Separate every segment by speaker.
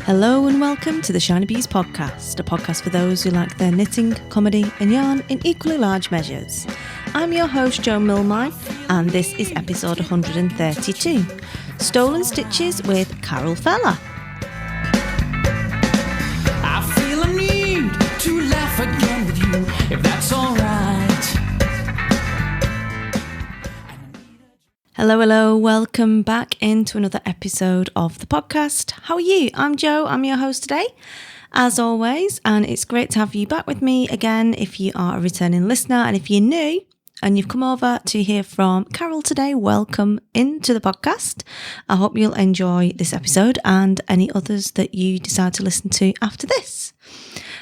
Speaker 1: Hello and welcome to the Shiny Bees podcast, a podcast for those who like their knitting, comedy and yarn in equally large measures. I'm your host Jo Milmine and this is episode 132, Stolen Stitches with Carol Feller.
Speaker 2: I feel a need to laugh again with you, if that's alright.
Speaker 1: Hello, welcome back into another episode of the podcast. How are you? I'm Jo, I'm your host today, as always, and it's great to have you back with me again if you are a returning listener, and if you're new and you've come over to hear from Carol today, welcome into the podcast. I hope you'll enjoy this episode and any others that you decide to listen to after this.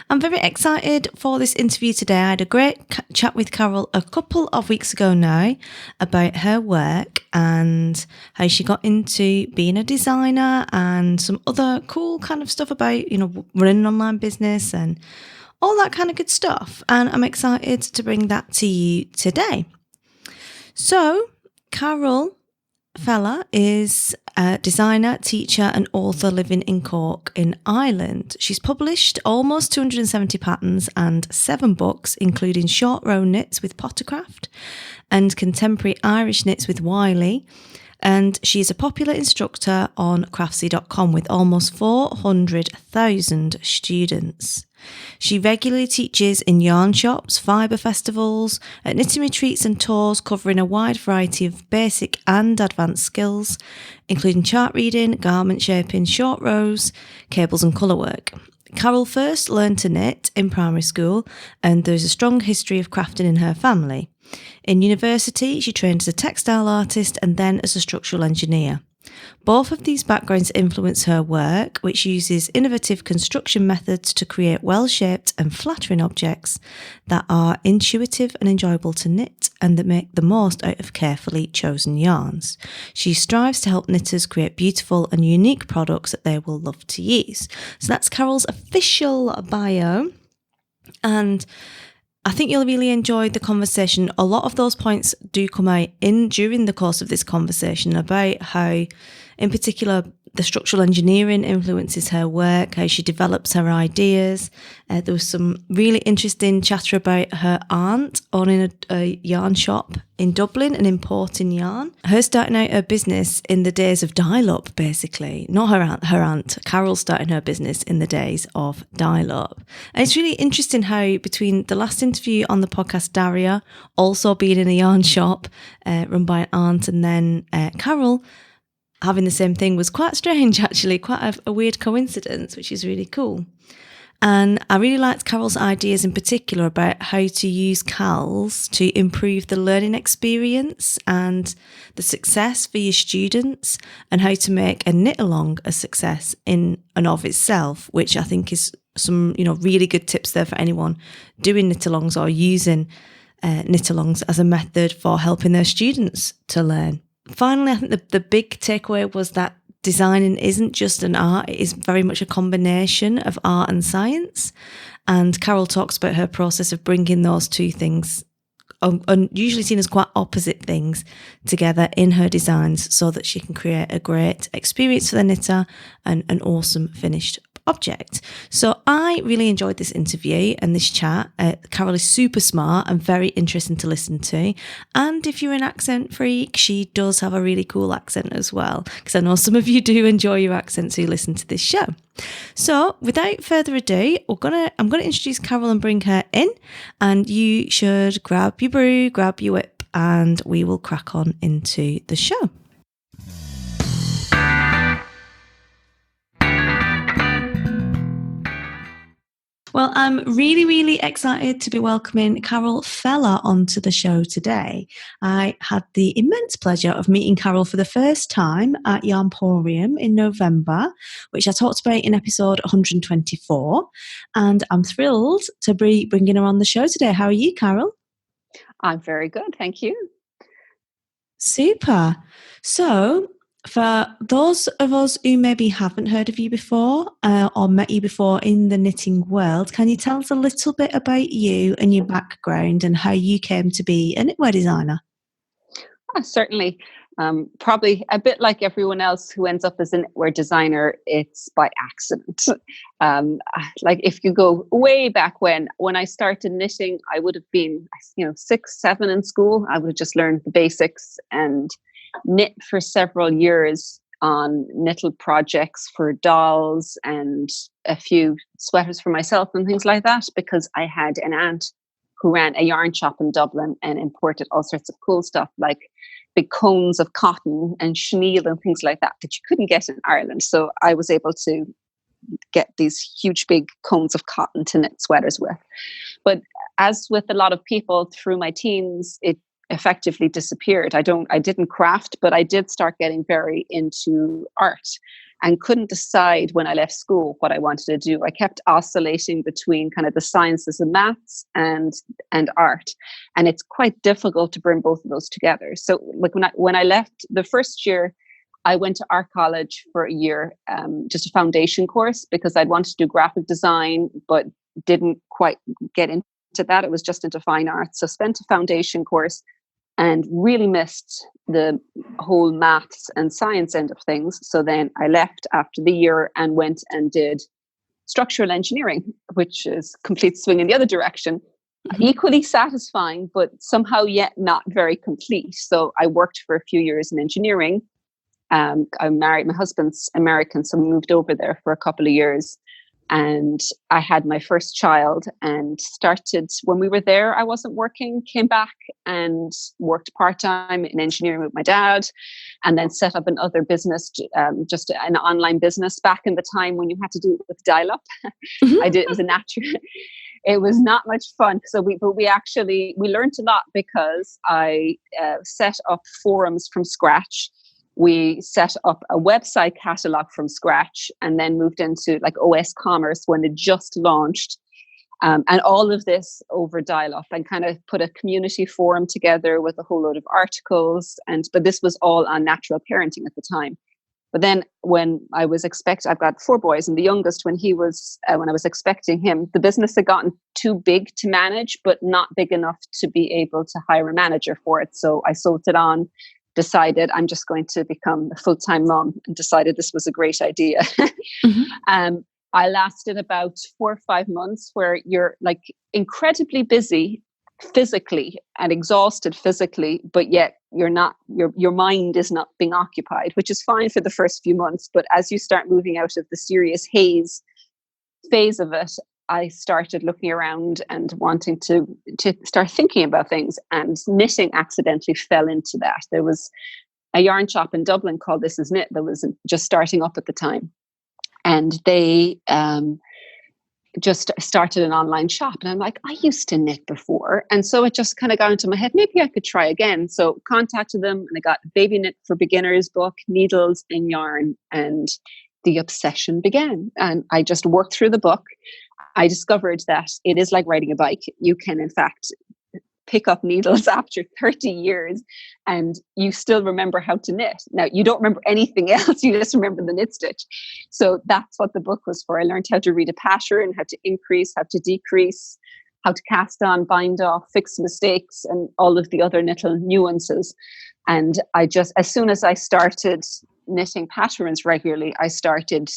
Speaker 1: I'm very excited for this interview today. I had a great chat with Carol a couple of weeks ago now about her work and how she got into being a designer and some other cool kind of stuff about, running an online business and all that kind of good stuff. And I'm excited to bring that to you today. So, Carol Feller is a designer, teacher and author living in Cork in Ireland. She's published almost 270 patterns and 7 books, including short row knits with Pottercraft and contemporary Irish knits with Wiley. And she's a popular instructor on craftsy.com with almost 400,000 students. She regularly teaches in yarn shops, fibre festivals, at knitting retreats and tours covering a wide variety of basic and advanced skills, including chart reading, garment shaping, short rows, cables and colourwork. Carol first learned to knit in primary school and there's a strong history of crafting in her family. In university, she trained as a textile artist and then as a structural engineer. Both of these backgrounds influence her work, which uses innovative construction methods to create well-shaped and flattering objects that are intuitive and enjoyable to knit and that make the most out of carefully chosen yarns. She strives to help knitters create beautiful and unique products that they will love to use. So that's Carol's official bio, and I think you'll really enjoy the conversation. A lot of those points do come out during the course of this conversation about how, in particular, the structural engineering influences her work, how she develops her ideas. There was some really interesting chatter about her aunt owning a yarn shop in Dublin and importing yarn. Her starting out her business in the days of dial-up, basically. Not her aunt. Carol starting her business in the days of dial-up. And it's really interesting how between the last interview on the podcast, Daria, also being in a yarn shop run by an aunt, and then Carol having the same thing was quite strange, actually, quite a weird coincidence, which is really cool. And I really liked Carol's ideas in particular about how to use CALs to improve the learning experience and the success for your students, and how to make a knit-along a success in and of itself, which I think is some, really good tips there for anyone doing knit-alongs or using knit-alongs as a method for helping their students to learn. Finally, I think the big takeaway was that designing isn't just an art, it is very much a combination of art and science. And Carol talks about her process of bringing those two things, usually seen as quite opposite things, together in her designs so that she can create a great experience for the knitter and an awesome finished object. So I really enjoyed this interview and this chat. Carol is super smart and very interesting to listen to. And if you're an accent freak, she does have a really cool accent as well, because I know some of you do enjoy your accents who listen to this show. So without further ado, I'm going to introduce Carol and bring her in, and you should grab your brew, grab your whip, and we will crack on into the show. Well, I'm really, really excited to be welcoming Carol Feller onto the show today. I had the immense pleasure of meeting Carol for the first time at Yarnporium in November, which I talked about in episode 124. And I'm thrilled to be bringing her on the show today. How are you, Carol?
Speaker 3: I'm very good, thank you.
Speaker 1: Super. So, for those of us who maybe haven't heard of you before or met you before in the knitting world, can you tell us a little bit about you and your background and how you came to be a knitwear designer?
Speaker 3: Certainly. Probably a bit like everyone else who ends up as a knitwear designer, it's by accident. Um, like if you go way back when I started knitting, I would have been, 6, 7 in school. I would have just learned the basics and knit for several years on knitted projects for dolls and a few sweaters for myself and things like that, because I had an aunt who ran a yarn shop in Dublin and imported all sorts of cool stuff like big cones of cotton and chenille and things like that that you couldn't get in Ireland. So I was able to get these huge big cones of cotton to knit sweaters with. But as with a lot of people through my teens, it effectively disappeared. I didn't craft, but I did start getting very into art and couldn't decide when I left school what I wanted to do. I kept oscillating between kind of the sciences and maths and art. And it's quite difficult to bring both of those together. So like when I left the first year, I went to art college for a year, just a foundation course, because I'd wanted to do graphic design, but didn't quite get into that. It was just into fine arts. So spent a foundation course and really missed the whole maths and science end of things. So then I left after the year and went and did structural engineering, which is complete swing in the other direction. Equally satisfying, but somehow yet not very complete. So I worked for a few years in engineering. I'm married, my husband's American, so we moved over there for a couple of years. And I had my first child and started, when we were there, I wasn't working, came back and worked part-time in engineering with my dad, and then set up another business, just an online business back in the time when you had to do it with dial-up. I did, it was a natural, it was not much fun. So we learned a lot because I set up forums from scratch. We set up a website catalog from scratch and then moved into like OS Commerce when it just launched. And all of this over dial-up, and kind of put a community forum together with a whole load of articles. But this was all on natural parenting at the time. But then when I've got 4 boys, and the youngest, when I was expecting him, the business had gotten too big to manage, but not big enough to be able to hire a manager for it. So I sold it on, decided I'm just going to become a full-time mom, and decided this was a great idea. I lasted about 4 or 5 months where you're like incredibly busy physically and exhausted physically, but yet your mind is not being occupied, which is fine for the first few months. But as you start moving out of the serious haze phase of it, I started looking around and wanting to start thinking about things, and knitting accidentally fell into that. There was a yarn shop in Dublin called This Is Knit that was just starting up at the time, and they just started an online shop. And I'm like, I used to knit before, and so it just kind of got into my head, maybe I could try again. So contacted them, and I got Baby Knit for Beginners book, needles and yarn, and the obsession began. And I just worked through the book. I discovered that it is like riding a bike. You can, in fact, pick up needles after 30 years and you still remember how to knit. Now, you don't remember anything else. You just remember the knit stitch. So that's what the book was for. I learned how to read a pattern, how to increase, how to decrease, how to cast on, bind off, fix mistakes, and all of the other little nuances. And as soon as I started knitting patterns regularly, I started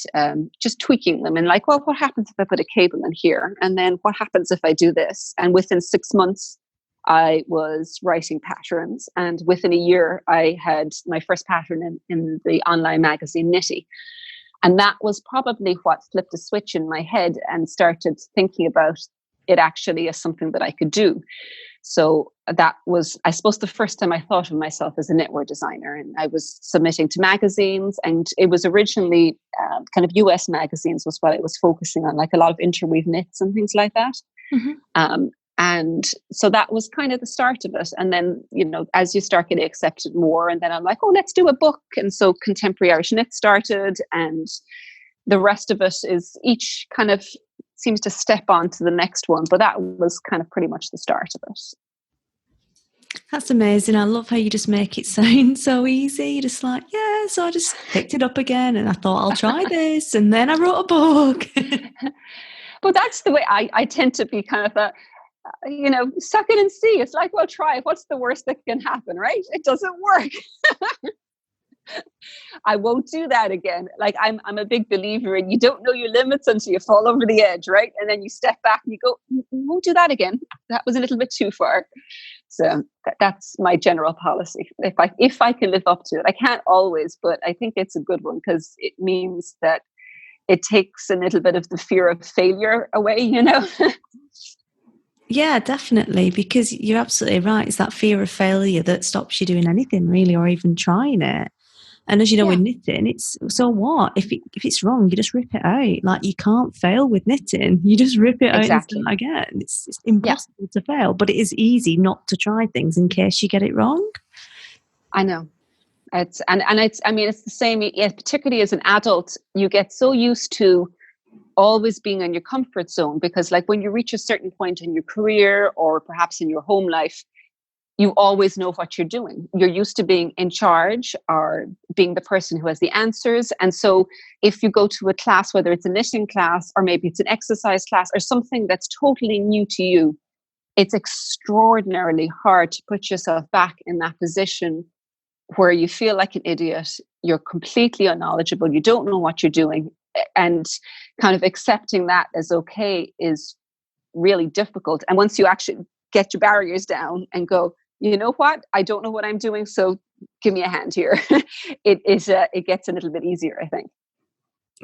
Speaker 3: just tweaking them and like, well, what happens if I put a cable in here? And then what happens if I do this? And within 6 months, I was writing patterns. And within a year, I had my first pattern in the online magazine Knitty. And that was probably what flipped a switch in my head and started thinking about it actually as something that I could do. So that was, I suppose, the first time I thought of myself as a knitwear designer. And I was submitting to magazines, and it was originally kind of US magazines was what I was focusing on, like a lot of interweave knits and things like that. And so that was kind of the start of it. And then, as you start getting accepted more, and then I'm like, oh, let's do a book. And so Contemporary Irish Knit started, and the rest of it is each kind of seems to step on to the next one. But that was kind of pretty much the start of it.
Speaker 1: That's amazing. I love how you just make it sound so easy. You're just like, yeah, so I just picked it up again and I thought I'll try this. And then I wrote a book.
Speaker 3: But that's the way I tend to be kind of suck it and see. It's like, well, try it. What's the worst that can happen, right? It doesn't work. I won't do that again. Like I'm a big believer in you don't know your limits until you fall over the edge, right? And then you step back and you go, won't do that again. That was a little bit too far. So that's my general policy. If I can live up to it, I can't always, but I think it's a good one because it means that it takes a little bit of the fear of failure away,
Speaker 1: Yeah, definitely, because you're absolutely right. It's that fear of failure that stops you doing anything really, or even trying it. And as you know, with knitting, it's so what? If it's wrong, you just rip it out. Like you can't fail with knitting. You just rip it out and start again. It's impossible to fail, but it is easy not to try things in case you get it wrong.
Speaker 3: I know. It's the same, particularly as an adult, you get so used to always being in your comfort zone because like when you reach a certain point in your career or perhaps in your home life, you always know what you're doing. You're used to being in charge or being the person who has the answers. And so if you go to a class, whether it's a knitting class or maybe it's an exercise class or something that's totally new to you, it's extraordinarily hard to put yourself back in that position where you feel like an idiot, you're completely unknowledgeable, you don't know what you're doing. And kind of accepting that as okay is really difficult. And once you actually get your barriers down and go, you know what? I don't know what I'm doing, so give me a hand here. It gets a little bit easier, I think.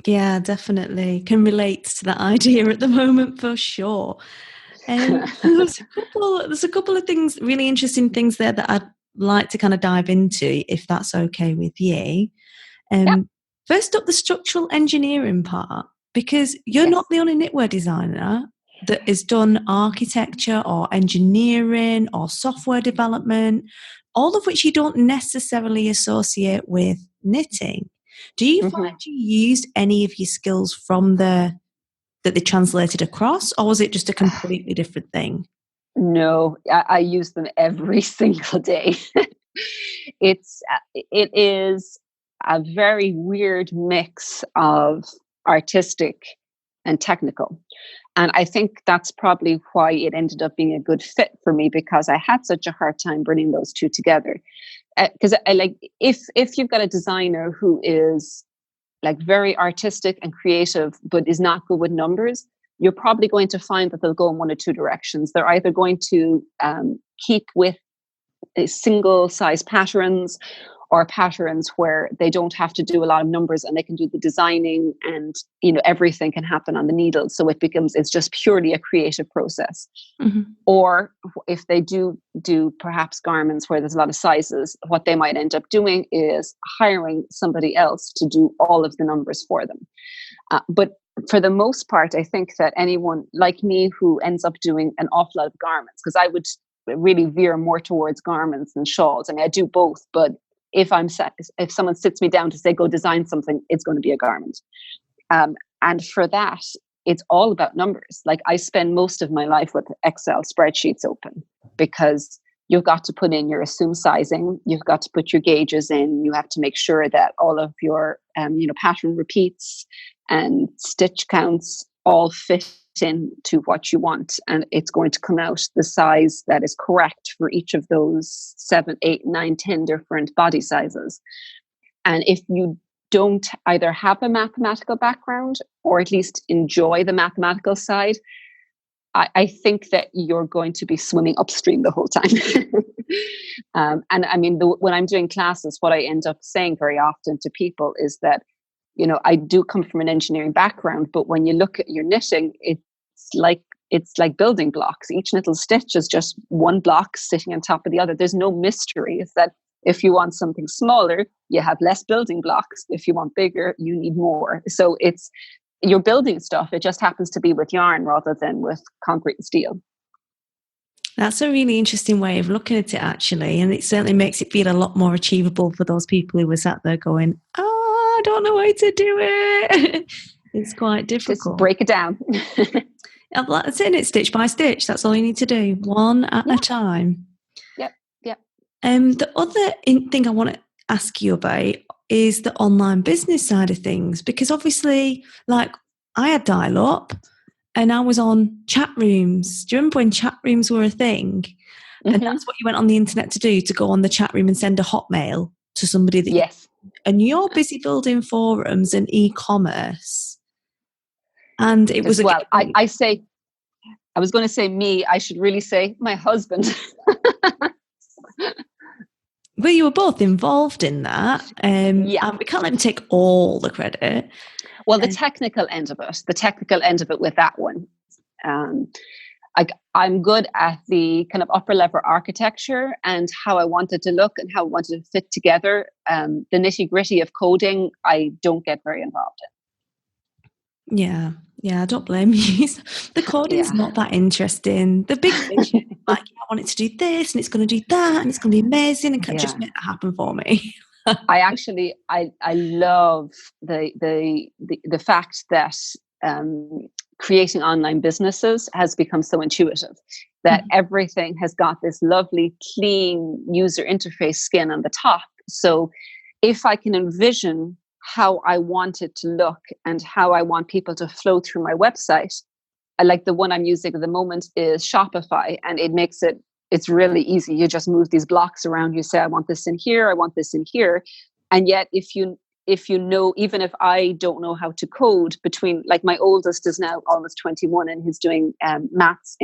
Speaker 1: Yeah, definitely. Can relate to that idea at the moment for sure. There's a couple of things, really interesting things there that I'd like to kind of dive into, if that's okay with you. First up, the structural engineering part, because you're not the only knitwear designer that has done architecture or engineering or software development, all of which you don't necessarily associate with knitting. Do you find you used any of your skills from that they translated across, or was it just a completely different thing?
Speaker 3: No, I use them every single day. It is a very weird mix of artistic and technical. And I think that's probably why it ended up being a good fit for me because I had such a hard time bringing those two together. Because I like if you've got a designer who is like very artistic and creative, but is not good with numbers, you're probably going to find that they'll go in one of two directions. They're either going to keep with single size patterns or patterns where they don't have to do a lot of numbers and they can do the designing and everything can happen on the needle, so it's just purely a creative process. Or if they do perhaps garments where there's a lot of sizes, what they might end up doing is hiring somebody else to do all of the numbers for them. But for the most part, I think that anyone like me who ends up doing an awful lot of garments, because I would really veer more towards garments than shawls. I mean, I do both, but if someone sits me down to say, go design something, it's going to be a garment. And for that, it's all about numbers. Like I spend most of my life with Excel spreadsheets open because you've got to put in your assumed sizing. You've got to put your gauges in. You have to make sure that all of your, pattern repeats and stitch counts all fit into what you want, and it's going to come out the size that is correct for each of those 7, 8, 9, 10 different body sizes. And if you don't either have a mathematical background or at least enjoy the mathematical side, I think that you're going to be swimming upstream the whole time. And I mean, when I'm doing classes, what I end up saying very often to people is that I do come from an engineering background, but when you look at your knitting, it's like building blocks. Each little stitch is just one block sitting on top of the other. There's no mystery. It's that if you want something smaller, you have less building blocks. If you want bigger, you need more. So you're building stuff. It just happens to be with yarn rather than with concrete and steel.
Speaker 1: That's a really interesting way of looking at it, actually. And it certainly makes it feel a lot more achievable for those people who were sat there going, I don't know how to do it. It's quite difficult.
Speaker 3: Just break it down.
Speaker 1: That's it, stitch by stitch. That's all you need to do, one at a time.
Speaker 3: Yep.
Speaker 1: The other thing I want to ask you about is the online business side of things, because obviously, like I had dial-up and I was on chat rooms. Do you remember when chat rooms were a thing? And that's what you went on the internet to do, to go on the chat room and send a hotmail to somebody that
Speaker 3: Yes.
Speaker 1: and you're busy building forums and e-commerce. And it was
Speaker 3: Well, I say, I was going to say me, I should really say my husband.
Speaker 1: Well, you were both involved in that.
Speaker 3: Yeah.
Speaker 1: And we can't let him take all the credit.
Speaker 3: Well, the technical end of it with that one. I'm good at the kind of upper level architecture and how I want it to look and how I want it to fit together. The nitty gritty of coding, I don't get very involved in.
Speaker 1: Yeah, I don't blame you. The coding's not that interesting. The big vision, like, I want it to do this and it's going to do that and it's going to be amazing and just make that happen for me.
Speaker 3: I love the fact that creating online businesses has become so intuitive, that everything has got this lovely, clean user interface skin on the top. So if I can envision how I want it to look and how I want people to flow through my website, I like the one I'm using at the moment is Shopify, and it makes it's really easy. You just move these blocks around. You say, I want this in here. I want this in here. And yet if you know, even if I don't know how to code, between, like, my oldest is now almost 21 and he's doing maths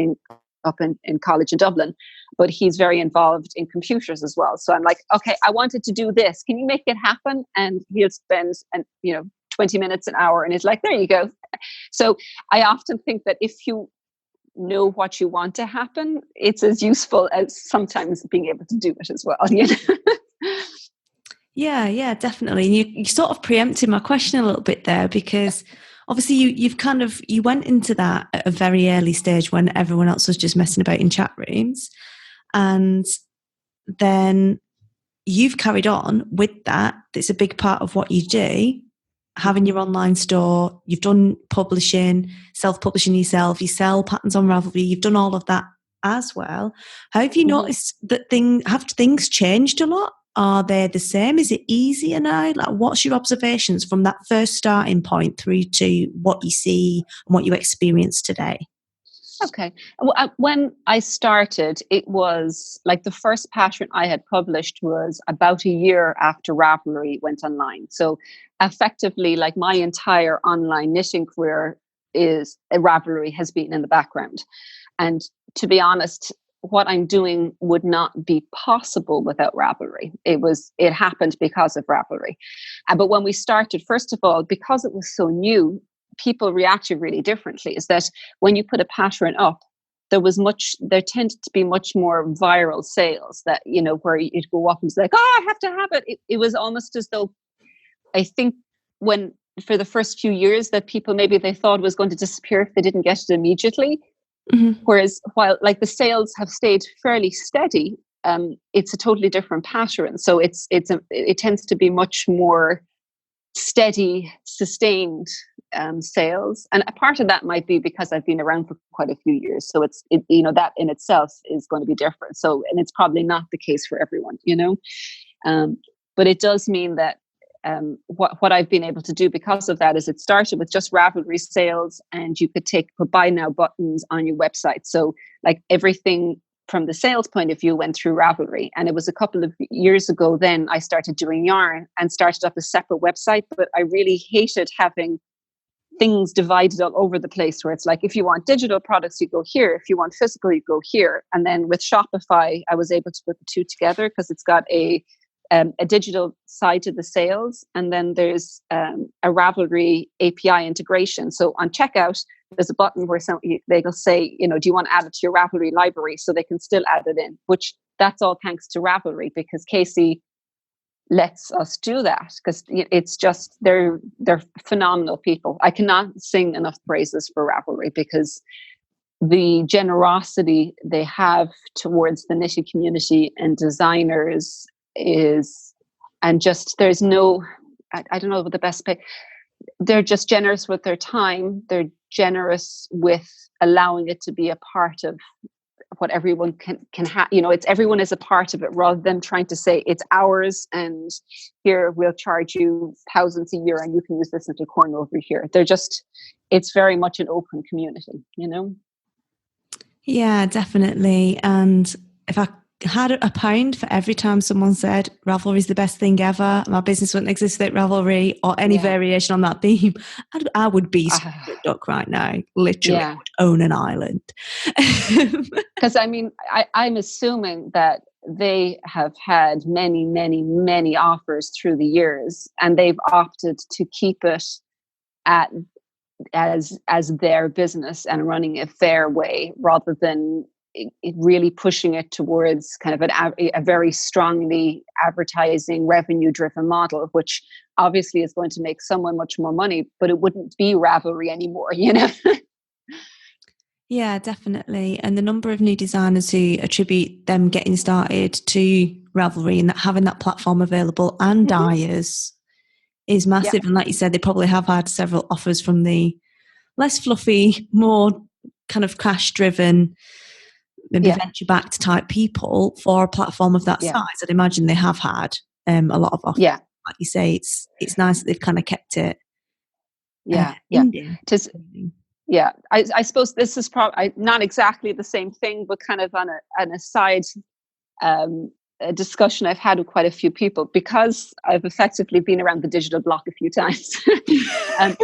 Speaker 3: up in college in Dublin, but he's very involved in computers as well. So I'm like, okay, I wanted to do this. Can you make it happen? And he'll spend 20 minutes, an hour, and it's like, there you go. So I often think that if you know what you want to happen, it's as useful as sometimes being able to do it as well.
Speaker 1: Yeah, definitely. And you sort of preempted my question a little bit there, because obviously you went into that at a very early stage when everyone else was just messing about in chat rooms, and then you've carried on with that. It's a big part of what you do, having your online store. You've done publishing, self-publishing yourself, you sell patterns on Ravelry, you've done all of that as well. How have you noticed that have things changed a lot? Are they the same? Is it easier now? Like, what's your observations from that first starting point through to what you see and what you experience today?
Speaker 3: Okay. Well, when I started, it was like the first pattern I had published was about a year after Ravelry went online. So effectively, like, my entire online knitting career Ravelry has been in the background. And to be honest, what I'm doing would not be possible without Ravelry. It happened because of Ravelry. But when we started, first of all, because it was so new, people reacted really differently. Is that when you put a pattern up, there tended to be much more viral sales, that, where you'd go up and it's like, oh, I have to have it. It was almost as though, I think, when for the first few years, that people, maybe they thought it was going to disappear if they didn't get it immediately. Whereas while, like, the sales have stayed fairly steady, it's a totally different pattern. So it tends to be much more steady, sustained sales. And a part of that might be because I've been around for quite a few years. So that in itself is going to be different. So, and it's probably not the case for everyone, but it does mean that what I've been able to do because of that is it started with just Ravelry sales, and you could put buy now buttons on your website. So, like, everything from the sales point of view went through Ravelry. And it was a couple of years ago then I started doing yarn and started up a separate website, but I really hated having things divided all over the place, where it's like, if you want digital products, you go here. If you want physical, you go here. And then with Shopify, I was able to put the two together because it's got a digital side to the sales, and then there's a Ravelry API integration. So on checkout, there's a button where they'll say, do you want to add it to your Ravelry library? So they can still add it in, which that's all thanks to Ravelry, because Casey lets us do that, because it's just they're phenomenal people. I cannot sing enough praises for Ravelry, because the generosity they have towards the knitting community and designers there's no, I don't know what the best way. They're just generous with their time. They're generous with allowing it to be a part of what everyone can have. It's everyone is a part of it, rather than trying to say it's ours and here we'll charge you thousands a year and you can use this little corner over here. They're just, it's very much an open community, you know?
Speaker 1: Yeah, definitely. And if I had a pound for every time someone said Ravelry is the best thing ever, my business wouldn't exist without Ravelry or any variation on that theme, I would be a duck right now. Literally, I would own an island.
Speaker 3: Because I mean, I'm assuming that they have had many, many, many offers through the years, and they've opted to keep it as their business and running it their way, rather than it really pushing it towards kind of a very strongly advertising revenue driven model, which obviously is going to make someone much more money, but it wouldn't be Ravelry anymore, you know?
Speaker 1: Yeah, definitely. And the number of new designers who attribute them getting started to Ravelry and that having that platform available and dyers is massive. And like you said, they probably have had several offers from the less fluffy, more kind of cash driven, maybe venture backed type people for a platform of that size. I'd imagine they have had a lot of offers.
Speaker 3: Yeah.
Speaker 1: Like you say, it's nice that they've kind of kept it.
Speaker 3: Yeah, I suppose this is probably not exactly the same thing, but kind of on an aside, a discussion I've had with quite a few people, because I've effectively been around the digital block a few times. A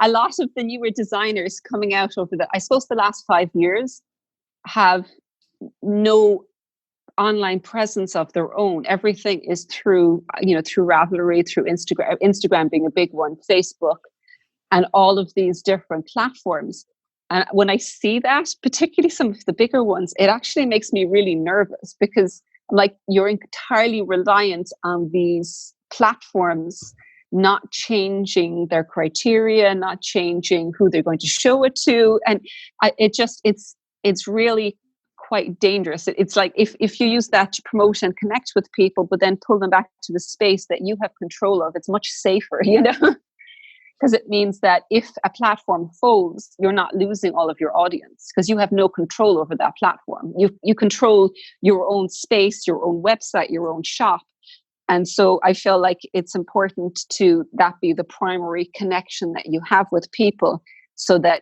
Speaker 3: lot of the newer designers coming out over the last 5 years have no online presence of their own. Everything is through Ravelry, through Instagram being a big one, Facebook, and all of these different platforms. And when I see that, particularly some of the bigger ones, it actually makes me really nervous, because I'm like, you're entirely reliant on these platforms not changing their criteria, not changing who they're going to show it to. And it's really quite dangerous. It's like if you use that to promote and connect with people, but then pull them back to the space that you have control of, it's much safer, you know? Because it means that if a platform folds, you're not losing all of your audience, because you have no control over that platform. You control your own space, your own website, your own shop. And so I feel like it's important to that be the primary connection that you have with people, so that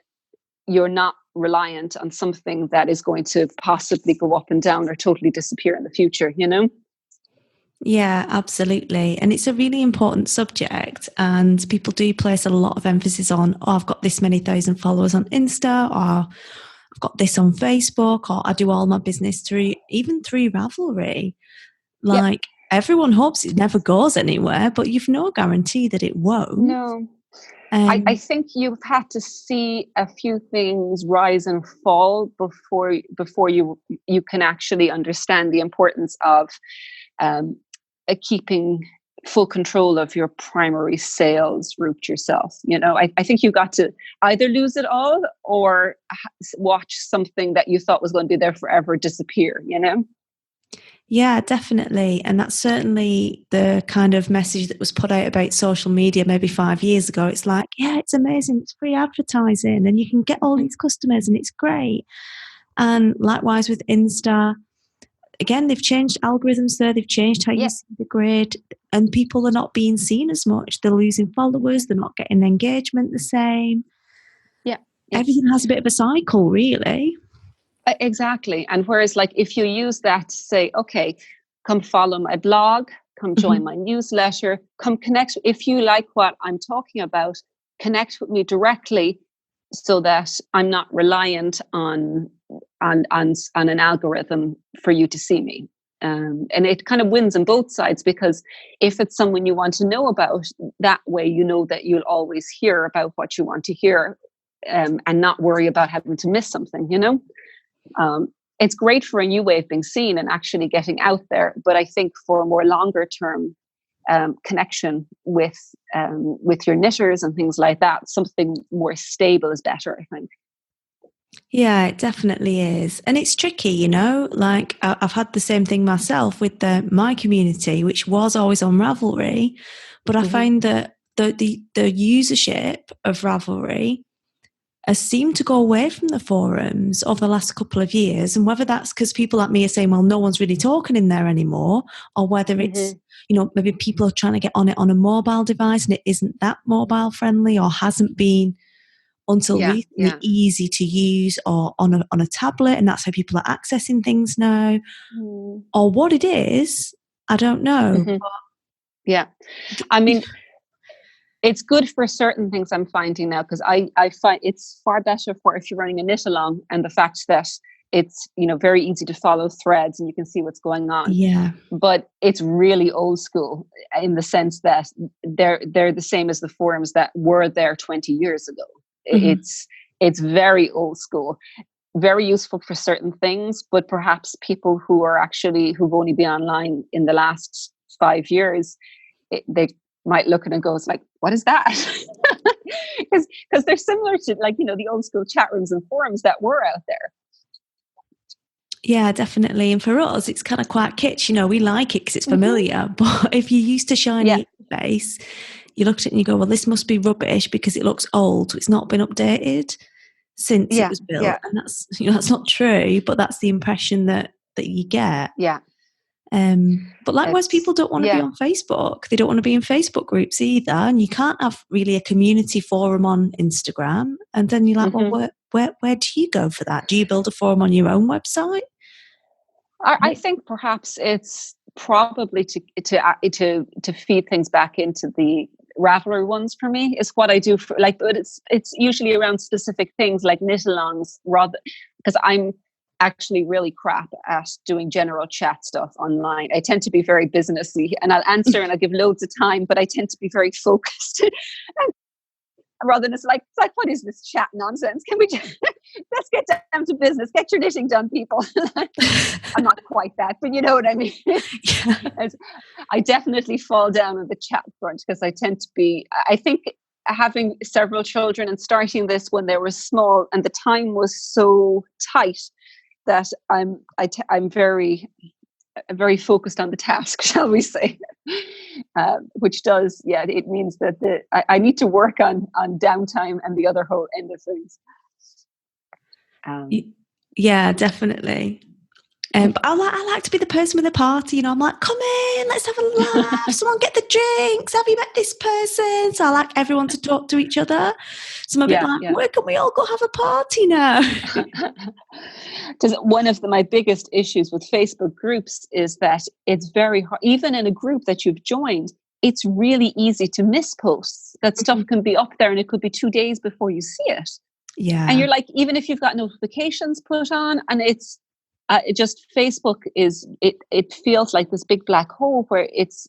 Speaker 3: you're not reliant on something that is going to possibly go up and down or totally disappear in the future, you know?
Speaker 1: Yeah, absolutely. And it's a really important subject, and people do place a lot of emphasis on, I've got this many thousand followers on Insta, or I've got this on Facebook, or I do all my business through Ravelry. Like, everyone hopes it never goes anywhere, but you've no guarantee that it won't.
Speaker 3: No. I think you've had to see a few things rise and fall before you can actually understand the importance of keeping full control of your primary sales route yourself. You know, I think you got to either lose it all or watch something that you thought was going to be there forever disappear, you know?
Speaker 1: Yeah, definitely. And that's certainly the kind of message that was put out about social media maybe 5 years ago. It's like, yeah, it's amazing. It's free advertising and you can get all these customers and it's great. And likewise with Insta, again, they've changed algorithms there. They've changed how you see the grid, and people are not being seen as much. They're losing followers. They're not getting engagement the same.
Speaker 3: Yeah.
Speaker 1: Everything has a bit of a cycle, really.
Speaker 3: Exactly. And whereas, like, if you use that to say, okay, come follow my blog, come join my newsletter, come connect. If you like what I'm talking about, connect with me directly, so that I'm not reliant on an algorithm for you to see me. And it kind of wins on both sides, because if it's someone you want to know about, that way you know that you'll always hear about what you want to hear, and not worry about having to miss something, you know? It's great for a new way of being seen and actually getting out there. But I think for a more longer term connection with your knitters and things like that, something more stable is better, I think.
Speaker 1: Yeah, it definitely is. And it's tricky, you know, like I've had the same thing myself with my community, which was always on Ravelry, but I find that the usership of Ravelry has seemed to go away from the forums over the last couple of years. And whether that's because people like me are saying, well, no one's really talking in there anymore, or whether it's, maybe people are trying to get on it on a mobile device and it isn't that mobile friendly, or hasn't been until recently easy to use, or on a tablet, and that's how people are accessing things now. Or what it is, I don't know.
Speaker 3: But I mean, it's good for certain things, I'm finding now, because I find it's far better for if you're running a knit along, and the fact that it's, very easy to follow threads and you can see what's going on.
Speaker 1: Yeah.
Speaker 3: But it's really old school in the sense that they're the same as the forums that were there 20 years ago. It's very old school, very useful for certain things, but perhaps people who've only been online in the last 5 years, they might look at it and go, it's like, what is that? Because they're similar to the old school chat rooms and forums that were out there. Yeah,
Speaker 1: definitely. And for us, it's kind of quite kitsch. We like it because it's familiar. But if you're used to shiny face, you look at it and you go, well, this must be rubbish because it looks old. It's not been updated since it was built. Yeah. And that's that's not true, but that's the impression that you get.
Speaker 3: Yeah.
Speaker 1: But likewise, people don't want to be on Facebook. They don't want to be in Facebook groups either. And you can't have really a community forum on Instagram. And then you're like, well, where do you go for that? Do you build a forum on your own website?
Speaker 3: I think perhaps it's probably to feed things back into the Ravelry ones for me is what I do for but it's usually around specific things like knit-alongs, rather, because I'm actually really crap at doing general chat stuff online. I tend to be very businessy, and I'll answer and I'll give loads of time, but I tend to be very focused. Rather than it's like, what is this chat nonsense? Can we just let's get down to business? Get your knitting done, people. I'm not quite that, but you know what I mean. I definitely fall down on the chat front because I tend to be. I think having several children and starting this when they were small and the time was so tight that I'm very focused on the task, shall we say, which does, it means that I need to work on downtime and the other whole end of things.
Speaker 1: Yeah, definitely. But I like to be the person with the party, I'm like, come in, let's have a laugh, someone get the drinks, have you met this person? So I like everyone to talk to each other. So I'm a bit like, where can we all go have a party now?
Speaker 3: Because one of my biggest issues with Facebook groups is that it's very hard, even in a group that you've joined, it's really easy to miss posts. That stuff can be up there and it could be 2 days before you see it.
Speaker 1: Yeah.
Speaker 3: And you're like, even if you've got notifications put on, and it's Facebook is, it feels like this big black hole where it's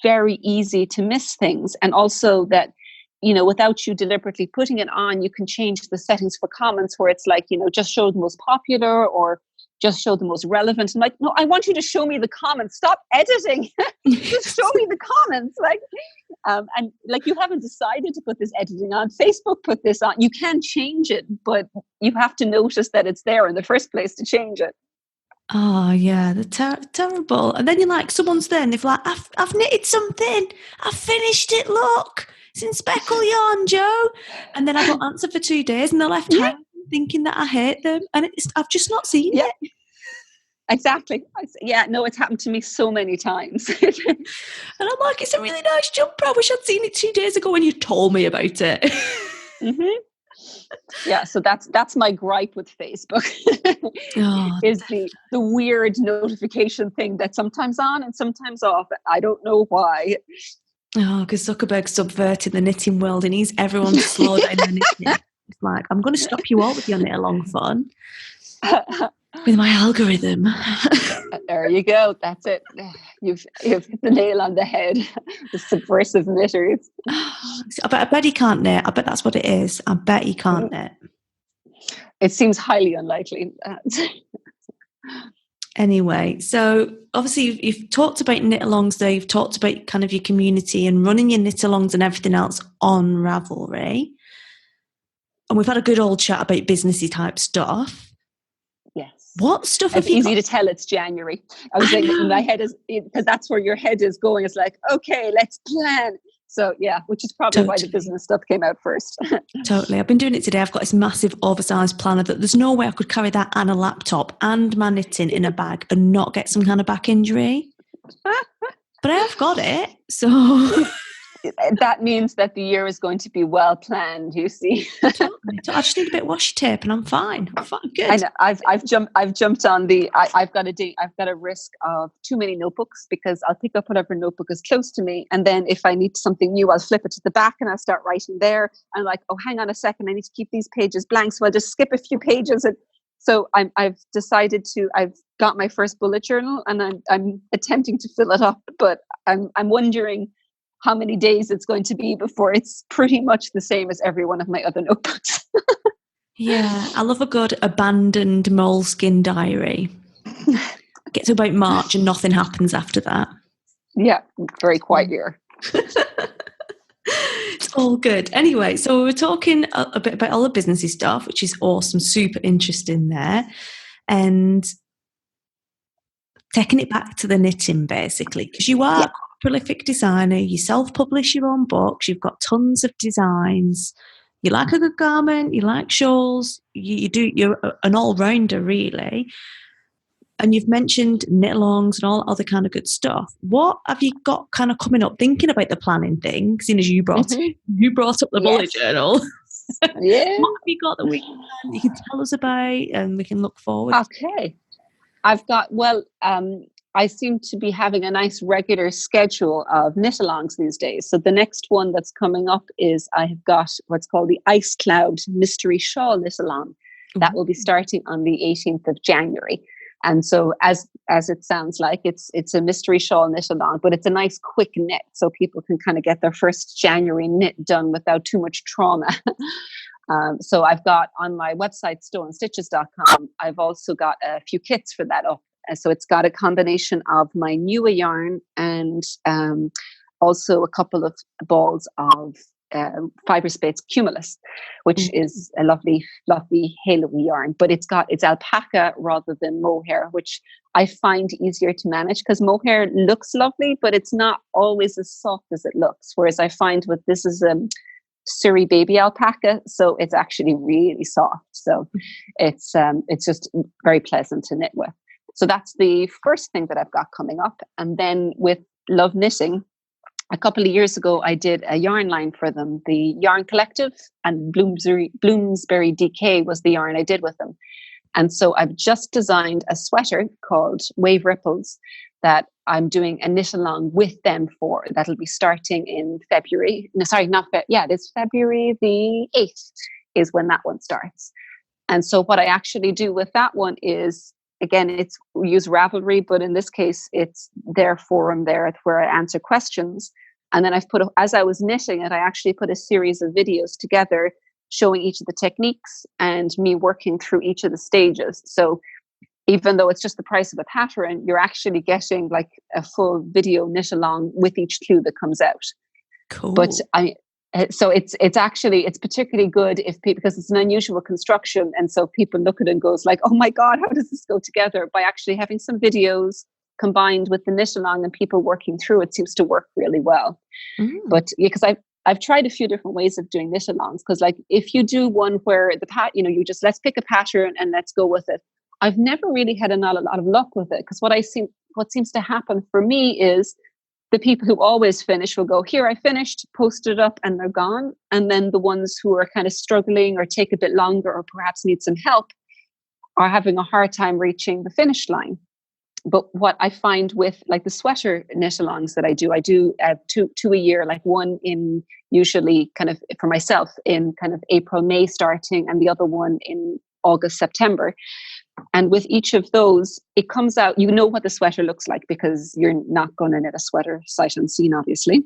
Speaker 3: very easy to miss things. And also that, without you deliberately putting it on, you can change the settings for comments where it's like, just show the most popular or just show the most relevant. I'm like, no, I want you to show me the comments. Stop editing. Just show me the comments. And you haven't decided to put this editing on. Facebook put this on. You can change it, but you have to notice that it's there in the first place to change it.
Speaker 1: Oh yeah, they're terrible. And then you're like, someone's there and they're like, I've knitted something. I've finished it. Look, it's in speckle yarn, Joe. And then I don't answer for 2 days and they're left hanging thinking that I hate them. And I've just not seen it.
Speaker 3: Exactly. It's happened to me so many times.
Speaker 1: And I'm like, it's a really nice jumper. I wish I'd seen it 2 days ago when you told me about it.
Speaker 3: Mm-hmm. Yeah, so that's my gripe with Facebook. Is the weird notification thing that's sometimes on and sometimes off. I don't know why.
Speaker 1: Oh, because Zuckerberg's subverted the knitting world and he's everyone to slow down their knitting. It's like, I'm going to stop you all with your knit along fun. With my algorithm.
Speaker 3: There you go. That's it. You've hit the nail on the head. The subversive knitters.
Speaker 1: I bet he can't knit. I bet that's what it is. I bet he can't knit.
Speaker 3: It seems highly unlikely.
Speaker 1: Anyway, so obviously you've talked about knit-alongs there. You've talked about kind of your community and running your knit-alongs and everything else on Ravelry. And we've had a good old chat about businessy type stuff.
Speaker 3: Yes.
Speaker 1: What stuff
Speaker 3: it's easy to tell it's January. I was thinking in my head is because that's where your head is going. It's like, okay, let's plan So yeah, which is probably why the business stuff came out first.
Speaker 1: Totally. I've been doing it today. I've got this massive oversized planner that there's no way I could carry that and a laptop and my knitting in a bag and not get some kind of back injury. But I have got it. So
Speaker 3: that means that the year is going to be well planned, you see.
Speaker 1: Totally. I just need a bit of washi tape and I'm fine. Good.
Speaker 3: I know. I've jumped on the. I've got a risk of too many notebooks, because I'll pick up whatever notebook is close to me, and then if I need something new, I'll flip it to the back and I'll start writing there. I'm like, oh, hang on a second, I need to keep these pages blank, so I'll just skip a few pages. And so I've decided to. I've got my first bullet journal and I'm attempting to fill it up, but I'm wondering how many days it's going to be before it's pretty much the same as every one of my other notebooks.
Speaker 1: Yeah, I love a good abandoned moleskin diary. Get to about March and nothing happens after that.
Speaker 3: Yeah, very quiet year.
Speaker 1: It's all good. Anyway, so we're talking a bit about all the businessy stuff, which is awesome, super interesting there. And taking it back to the knitting, basically, because you are a prolific designer, you self-publish your own books, you've got tons of designs, you like a good garment, you like shawls, you're an all-rounder, really. And you've mentioned knit-alongs and all other kind of good stuff. What have you got kind of coming up, thinking about the planning thing, seeing as you brought up the bullet journal?
Speaker 3: Yeah.
Speaker 1: What have you got that you can tell us about and we can look forward to?
Speaker 3: Okay. I've got, I seem to be having a nice regular schedule of knit-alongs these days. So the next one that's coming up is I have got what's called the Ice Cloud Mystery Shawl knit-along. That will be starting on the 18th of January. And so as it sounds like, it's a mystery shawl knit-along, but it's a nice quick knit, so people can kind of get their first January knit done without too much trauma. So I've got on my website, stoneandstitches.com, I've also got a few kits for that up. So it's got a combination of my newer yarn and also a couple of balls of fibre space cumulus, which is a lovely, fluffy, halo-y yarn. But it's alpaca rather than mohair, which I find easier to manage because mohair looks lovely, but it's not always as soft as it looks. Whereas I find with this is Surrey baby alpaca, so it's actually really soft. So it's just very pleasant to knit with. So that's the first thing that I've got coming up. And then with Love Knitting, a couple of years ago, I did a yarn line for them, the Yarn Collective, and Bloomsbury DK was the yarn I did with them. And so I've just designed a sweater called Wave Ripples that I'm doing a knit along with them for. That'll be starting in February. No, sorry, it is February the 8th is when that one starts. And so what I actually do with that one is, again, we use Ravelry, but in this case, it's their forum there where I answer questions. And then as I was knitting it, I actually put a series of videos together showing each of the techniques and me working through each of the stages. So even though it's just the price of a pattern, you're actually getting like a full video knit along with each clue that comes out.
Speaker 1: Cool.
Speaker 3: But so it's particularly good because it's an unusual construction, and so people look at it and goes like, oh my God, how does this go together? By actually having some videos combined with the knit along and people working through it seems to work really well. But because I've tried a few different ways of doing knit alongs, because like if you do one where you just let's pick a pattern and let's go with it, I've never really had a lot of luck with it, because what seems to happen for me is the people who always finish will go, here, I finished, post it up, and they're gone. And then the ones who are kind of struggling or take a bit longer or perhaps need some help are having a hard time reaching the finish line. But what I find with like the sweater knit-alongs that I do two a year, like one in usually kind of for myself in kind of April, May starting, and the other one in August, September. And with each of those, it comes out, you know what the sweater looks like because you're not going to knit a sweater sight unseen, obviously.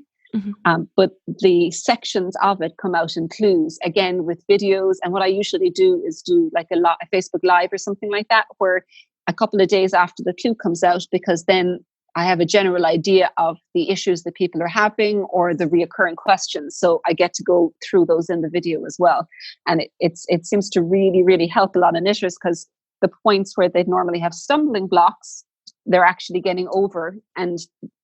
Speaker 3: But the sections of it come out in clues, again, with videos. And what I usually do is do like a Facebook Live or something like that, where a couple of days after the clue comes out, because then I have a general idea of the issues that people are having or the reoccurring questions. So I get to go through those in the video as well. And it seems to really, really help a lot of knitters, because the points where they'd normally have stumbling blocks, they're actually getting over, and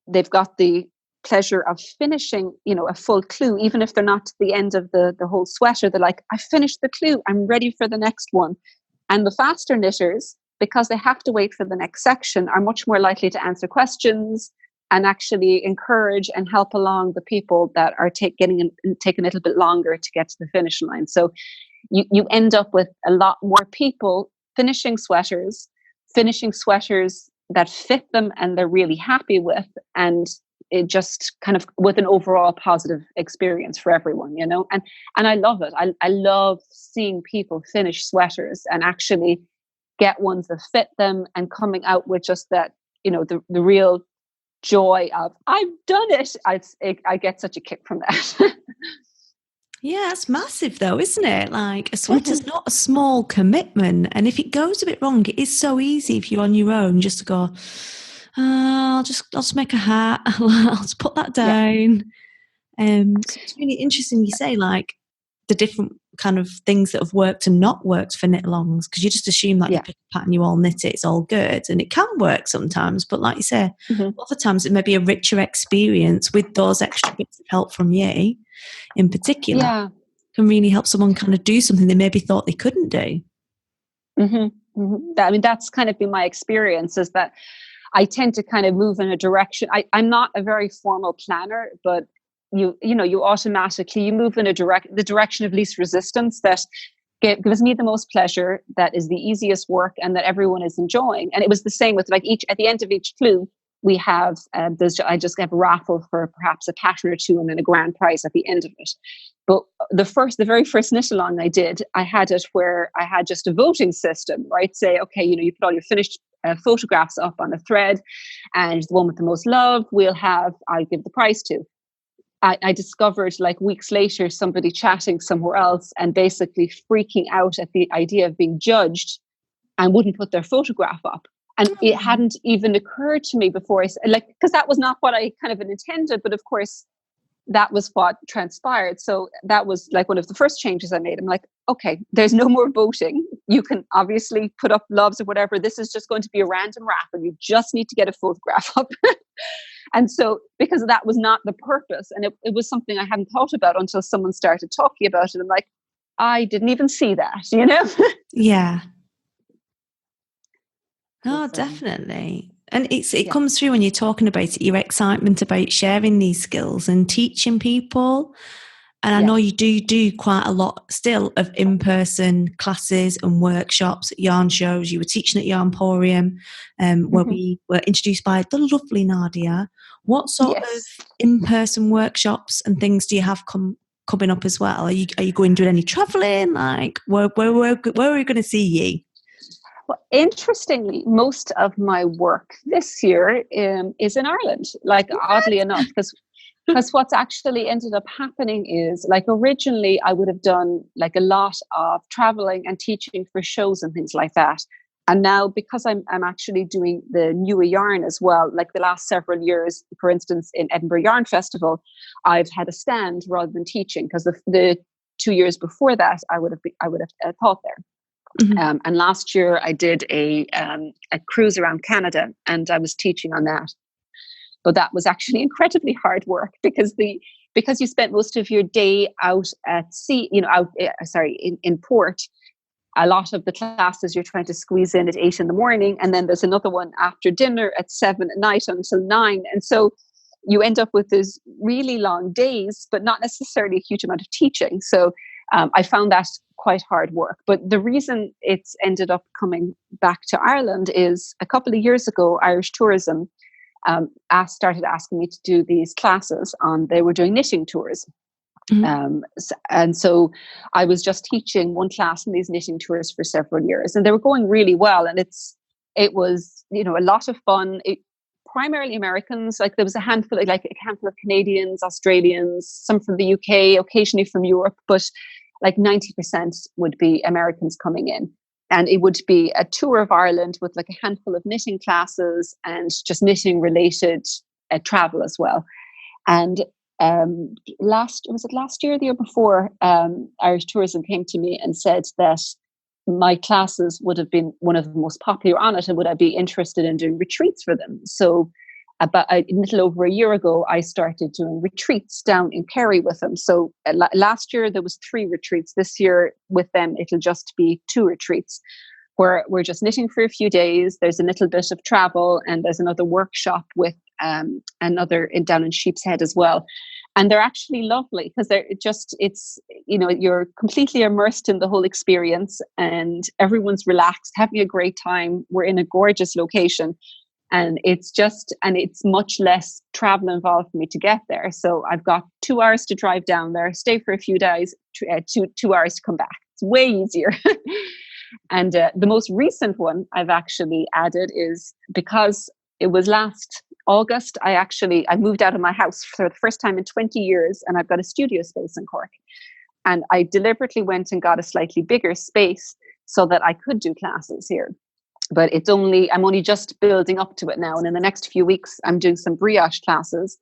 Speaker 3: they've got the pleasure of finishing, a full clue, even if they're not to the end of the whole sweater. They're like, I finished the clue, I'm ready for the next one. And the faster knitters, because they have to wait for the next section, are much more likely to answer questions and actually encourage and help along the people that are taking a little bit longer to get to the finish line. So you end up with a lot more people finishing sweaters that fit them and they're really happy with, and it just kind of with an overall positive experience for everyone, and I love it. I love seeing people finish sweaters and actually get ones that fit them and coming out with just that, the real joy of, I've done it. I get such a kick from that.
Speaker 1: Yeah, it's massive though, isn't it? Like a sweater's not a small commitment. And if it goes a bit wrong, it is so easy if you're on your own just to go, I'll just make a hat. I'll just put that down. So it's really interesting you say like the different kind of things that have worked and not worked for knit alongs, because you just assume that you pick a pattern, you all knit it, it's all good, and it can work sometimes, but like you say, other times it may be a richer experience with those extra bits of help from you in particular. Can really help someone kind of do something they maybe thought they couldn't do.
Speaker 3: That's kind of been my experience, is that I tend to kind of move in a direction. I'm not a very formal planner, but you automatically move in the direction of least resistance that gives me the most pleasure, that is the easiest work, and that everyone is enjoying. And it was the same with like at the end of each clue, we have I just have a raffle for perhaps a pattern or two and then a grand prize at the end of it. But the very first knit along I did, I had it where I had just a voting system, right? Say, okay, you put all your finished photographs up on a thread, and the one with the most love, I'll give the prize to. I discovered like weeks later somebody chatting somewhere else and basically freaking out at the idea of being judged and wouldn't put their photograph up. And it hadn't even occurred to me before, because that was not what I kind of intended, but of course that was what transpired. So that was like one of the first changes I made. I'm like, okay, there's no more voting. You can obviously put up loves or whatever. This is just going to be a random raffle. You just need to get a photograph up. And so, because that was not the purpose, and it was something I hadn't thought about until someone started talking about it. I'm like, I didn't even see that,
Speaker 1: Yeah. Oh, definitely. And it comes through when you're talking about it, your excitement about sharing these skills and teaching people. And I know you do quite a lot still of in-person classes and workshops at yarn shows. You were teaching at Yarnporium, where we were introduced by the lovely Nadia. What sort of in-person workshops and things do you have coming up as well? Are you going to do any travelling? Like, where are we going to see you?
Speaker 3: Well, interestingly, most of my work this year is in Ireland, like oddly enough, because what's actually ended up happening is, like, originally I would have done like a lot of traveling and teaching for shows and things like that. And now, because I'm actually doing the newer yarn as well, like the last several years, for instance, in Edinburgh Yarn Festival, I've had a stand rather than teaching, because the 2 years before that, I would have taught there. And last year I did a cruise around Canada, and I was teaching on that. But that was actually incredibly hard work, because you spent most of your day out at sea, in port. A lot of the classes you're trying to squeeze in at 8 a.m, and then there's another one after dinner at 7 p.m. until 9. And so you end up with these really long days, but not necessarily a huge amount of teaching. So I found that quite hard work. But the reason it's ended up coming back to Ireland is, a couple of years ago, Irish Tourism started asking me to do these classes they were doing knitting tours. And so I was just teaching one class in these knitting tours for several years, and they were going really well. And it was, a lot of fun. Primarily Americans, like there was a handful of Canadians, Australians, some from the UK, occasionally from Europe, but like 90% would be Americans coming in. And it would be a tour of Ireland with like a handful of knitting classes and just knitting related travel as well. And last year or the year before, Irish Tourism came to me and said that my classes would have been one of the most popular on it, and would I be interested in doing retreats for them? So about a little over a year ago, I started doing retreats down in Kerry with them. So last year there was 3 retreats. This year with them, it'll just be 2 retreats where we're just knitting for a few days. There's a little bit of travel, and there's another workshop with another down in Sheepshead as well. And they're actually lovely because it's, you're completely immersed in the whole experience, and everyone's relaxed, having a great time. We're in a gorgeous location, and it's much less travel involved for me to get there. So I've got 2 hours to drive down there, stay for a few days, 2 hours to come back. It's way easier. And the most recent one I've actually added is because it was last August, I moved out of my house for the first time in 20 years, and I've got a studio space in Cork. And I deliberately went and got a slightly bigger space so that I could do classes here. But I'm only just building up to it now. And in the next few weeks, I'm doing some brioche classes.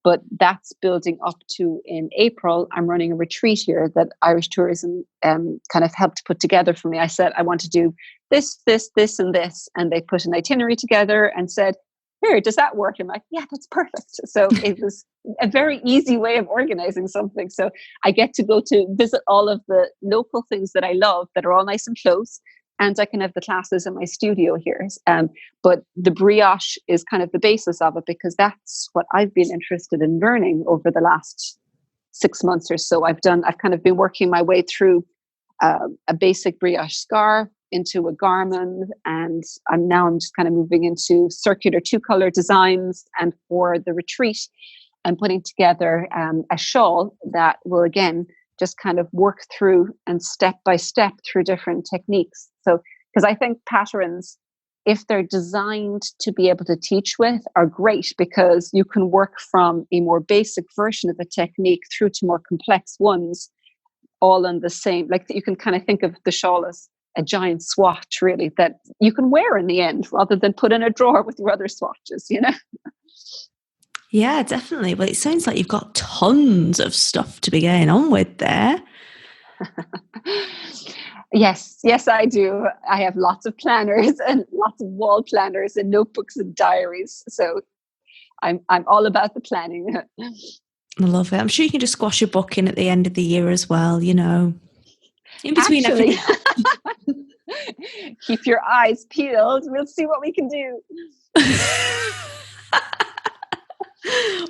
Speaker 3: But that's building up to, in April, I'm running a retreat here that Irish Tourism kind of helped put together for me. I said, I want to do this, this, this, and this. And they put an itinerary together and said, here, does that work? I'm like, yeah, that's perfect. So it was a very easy way of organizing something. So I get to go to visit all of the local things that I love that are all nice and close. And I can have the classes in my studio here. But the brioche is kind of the basis of it, because that's what I've been interested in learning over the last 6 months or so. I've kind of been working my way through a basic brioche scarf into a garment, and I'm just kind of moving into circular 2-color designs. And for the retreat, I'm putting together a shawl that will again just kind of work through and step by step through different techniques. So, because I think patterns, if they're designed to be able to teach with, are great, because you can work from a more basic version of a technique through to more complex ones, all on the same, like you can kind of think of the shawl as a giant swatch, really, that you can wear in the end rather than put in a drawer with your other swatches,
Speaker 1: Yeah, definitely. Well, it sounds like you've got tons of stuff to be going on with there.
Speaker 3: Yes, I do. I have lots of planners and lots of wall planners and notebooks and diaries. So I'm all about the planning.
Speaker 1: I love it. I'm sure you can just squash a book in at the end of the year as well, in between everything.
Speaker 3: Keep your eyes peeled. We'll see what we can do.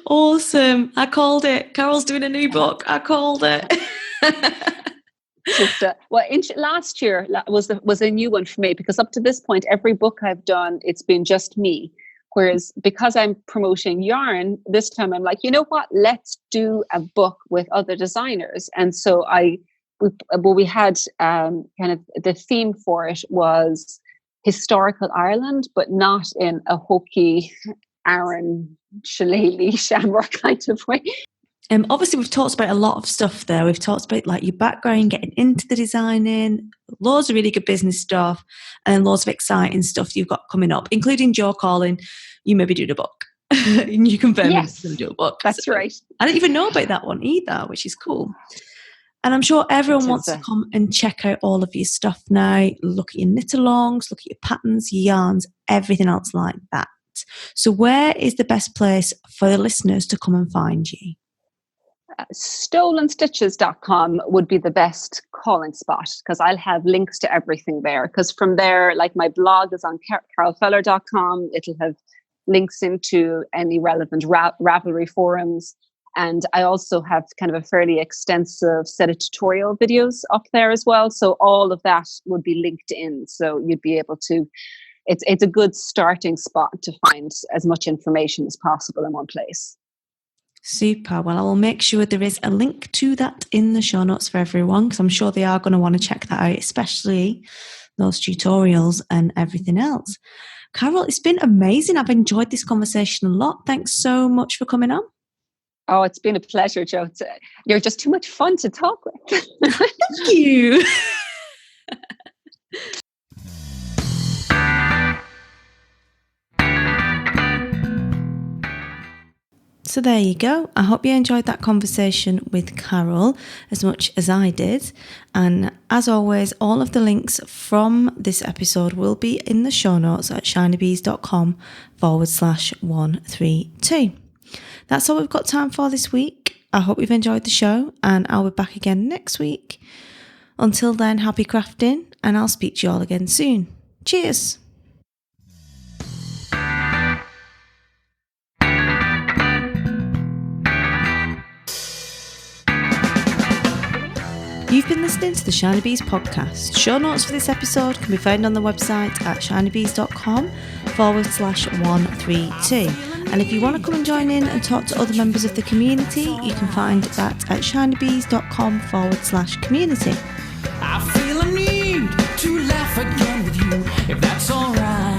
Speaker 1: Awesome. I called it. Carol's doing a new book. I called it.
Speaker 3: Last year was a new one for me, because up to this point, every book I've done, it's been just me. Whereas because I'm promoting yarn, this time I'm like, you know what? Let's do a book with other designers. And so we had kind of the theme for it was historical Ireland, but not in a hokey Aaron shillelagh shamrock kind of way.
Speaker 1: Obviously, we've talked about a lot of stuff there. We've talked about like your background, getting into the designing, loads of really good business stuff, and loads of exciting stuff you've got coming up, including Joe calling. You may be doing a book. And you confirm you're going to do a book.
Speaker 3: That's right.
Speaker 1: I didn't even know about that one either, which is cool. And I'm sure everyone wants to come and check out all of your stuff now. Look at your knit-alongs, look at your patterns, your yarns, everything else like that. So where is the best place for the listeners to come and find you?
Speaker 3: Stolenstitches.com would be the best calling spot, because I'll have links to everything there. Because from there, like my blog is on carolfeller.com. It'll have links into any relevant Ravelry forums. And I also have kind of a fairly extensive set of tutorial videos up there as well. So all of that would be linked in. So you'd be able to, it's a good starting spot to find as much information as possible in one place.
Speaker 1: Super. Well, I will make sure there is a link to that in the show notes for everyone, because I'm sure they are going to want to check that out, especially those tutorials and everything else. Carol, it's been amazing. I've enjoyed this conversation a lot. Thanks so much for coming on.
Speaker 3: Oh, it's been a pleasure, Joe. You're just too much fun to talk with.
Speaker 1: Thank you. So there you go. I hope you enjoyed that conversation with Carol as much as I did. And as always, all of the links from this episode will be in the show notes at shinybees.com/132. That's all we've got time for this week. I hope you've enjoyed the show, and I'll be back again next week. Until then, happy crafting, and I'll speak to you all again soon. Cheers. You've been listening to the Shiny Bees podcast. Show notes for this episode can be found on the website at shinybees.com/132. And if you want to come and join in and talk to other members of the community, you can find that at shinybees.com/community.
Speaker 2: I feel a need to laugh again with you, if that's alright.